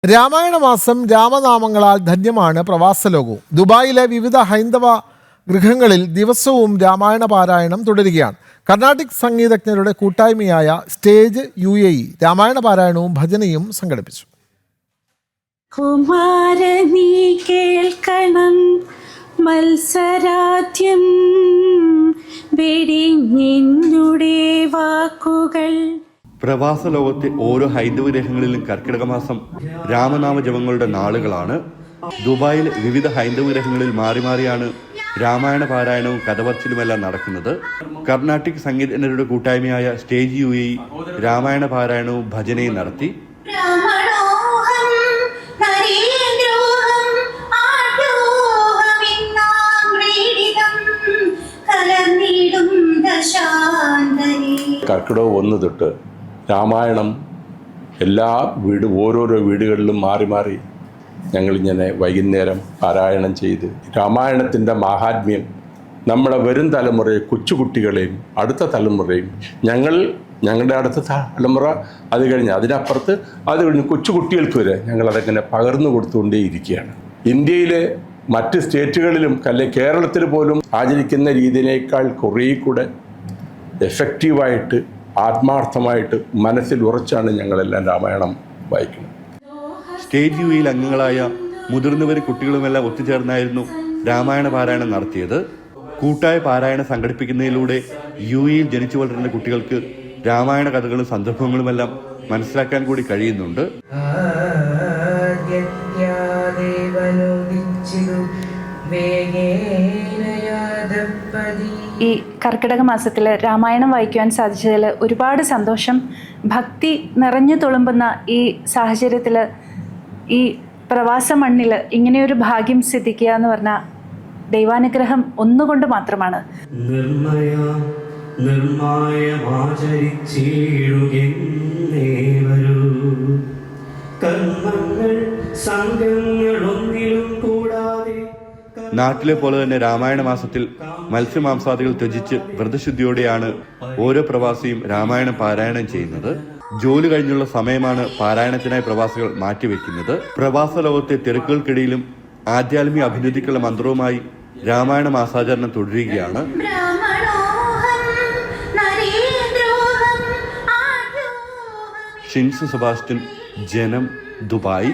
രാമായണ മാസം രാമനാമങ്ങളാൽ ധന്യമാണ് പ്രവാസലോകവും. ദുബായിലെ വിവിധ ഹൈന്ദവ ഗൃഹങ്ങളിൽ ദിവസവും രാമായണ പാരായണം തുടരുകയാണ്. കർണാട്ടിക് സംഗീതജ്ഞരുടെ കൂട്ടായ്മയായ സ്റ്റേജ് UAE രാമായണ പാരായണവും ഭജനയും സംഘടിപ്പിച്ചു. കുമാരനീ കേൾക്കണം മത്സരാദ്യം വെടിഞ്ഞെന്നുടെ വാക്കുകൾ. പ്രവാസ ലോകത്തെ ഓരോ ഹൈന്ദവ ഗ്രഹങ്ങളിലും കർക്കിടക മാസം രാമനാമ ജപങ്ങളുടെ നാളുകളാണ്. ദുബായിൽ വിവിധ ഹൈന്ദവ ഗ്രഹങ്ങളിൽ മാറി മാറിയാണ് രാമായണ പാരായണവും കഥപറച്ചിലുമെല്ലാം നടക്കുന്നത്. കർണാട്ടിക് സംഗീതജ്ഞരുടെ കൂട്ടായ്മയായ സ്റ്റേജ് UAE രാമായണ പാരായണവും ഭജനയും നടത്തി. കർക്കിടകം 1 തൊട്ട് രാമായണം എല്ലാ ഓരോരോ വീടുകളിലും മാറി മാറി ഞങ്ങളിങ്ങനെ വൈകുന്നേരം പാരായണം ചെയ്ത് രാമായണത്തിൻ്റെ മാഹാത്മ്യം നമ്മുടെ വരും തലമുറയെ, കൊച്ചുകുട്ടികളെയും അടുത്ത തലമുറയും ഞങ്ങളുടെ അടുത്ത തലമുറ അത് കഴിഞ്ഞ് അതിനപ്പുറത്ത് അത് കഴിഞ്ഞ് കൊച്ചുകുട്ടികൾക്ക് വരെ ഞങ്ങളതങ്ങനെ പകർന്നു കൊടുത്തുകൊണ്ടേയിരിക്കുകയാണ്. ഇന്ത്യയിലെ മറ്റ് സ്റ്റേറ്റുകളിലും കേരളത്തിൽ പോലും ആചരിക്കുന്ന രീതിയിനേക്കാൾ കുറേ കൂടെ എഫക്റ്റീവായിട്ട് ആത്മാർത്ഥമായിട്ട് മനസ്സിൽ ഉറച്ചാണ് ഞങ്ങളെല്ലാം രാമായണം വായിക്കുന്നത്. സ്റ്റേജ് UAE അംഗങ്ങളായ മുതിർന്നവരും കുട്ടികളുമെല്ലാം ഒത്തുചേർന്നായിരുന്നു രാമായണ പാരായണം നടത്തിയത്. കൂട്ടായ പാരായണം സംഘടിപ്പിക്കുന്നതിലൂടെ UAEയിൽ ജനിച്ചു വളരുന്ന കുട്ടികൾക്ക് രാമായണ കഥകളും സന്ദർഭങ്ങളുമെല്ലാം മനസ്സിലാക്കാൻ കൂടി കഴിയുന്നുണ്ട്. ഈ കർക്കിടക മാസത്തിൽ രാമായണം വായിക്കുവാൻ സാധിച്ചതിൽ ഒരുപാട് സന്തോഷം. ഭക്തി നിറഞ്ഞു തുളുമ്പുന്ന ഈ സാഹചര്യത്തിൽ, ഈ പ്രവാസ മണ്ണിൽ ഇങ്ങനെയൊരു ഭാഗ്യം സിദ്ധിക്കുക എന്ന് പറഞ്ഞാൽ ദൈവാനുഗ്രഹം ഒന്നുകൊണ്ട് മാത്രമാണ്. നാട്ടിലെ പോലെ തന്നെ രാമായണ മാസത്തിൽ മത്സ്യമാംസാദികൾ ത്യജിച്ച് വ്രതശുദ്ധിയോടെയാണ് ഓരോ പ്രവാസിയും രാമായണം പാരായണം ചെയ്യുന്നത്. ജോലി കഴിഞ്ഞുള്ള സമയമാണ് പാരായണത്തിനായി പ്രവാസികൾ മാറ്റിവെക്കുന്നത്. പ്രവാസ ലോകത്തെ തിരക്കുകൾക്കിടയിലും ആധ്യാത്മിക അഭിവൃദ്ധിക്കുള്ള മന്ത്രവുമായി രാമായണ മാസാചരണം തുടരുകയാണ്. ഷിൻസു സെബാസ്റ്റ്യൻ, ജനം, ദുബായ്.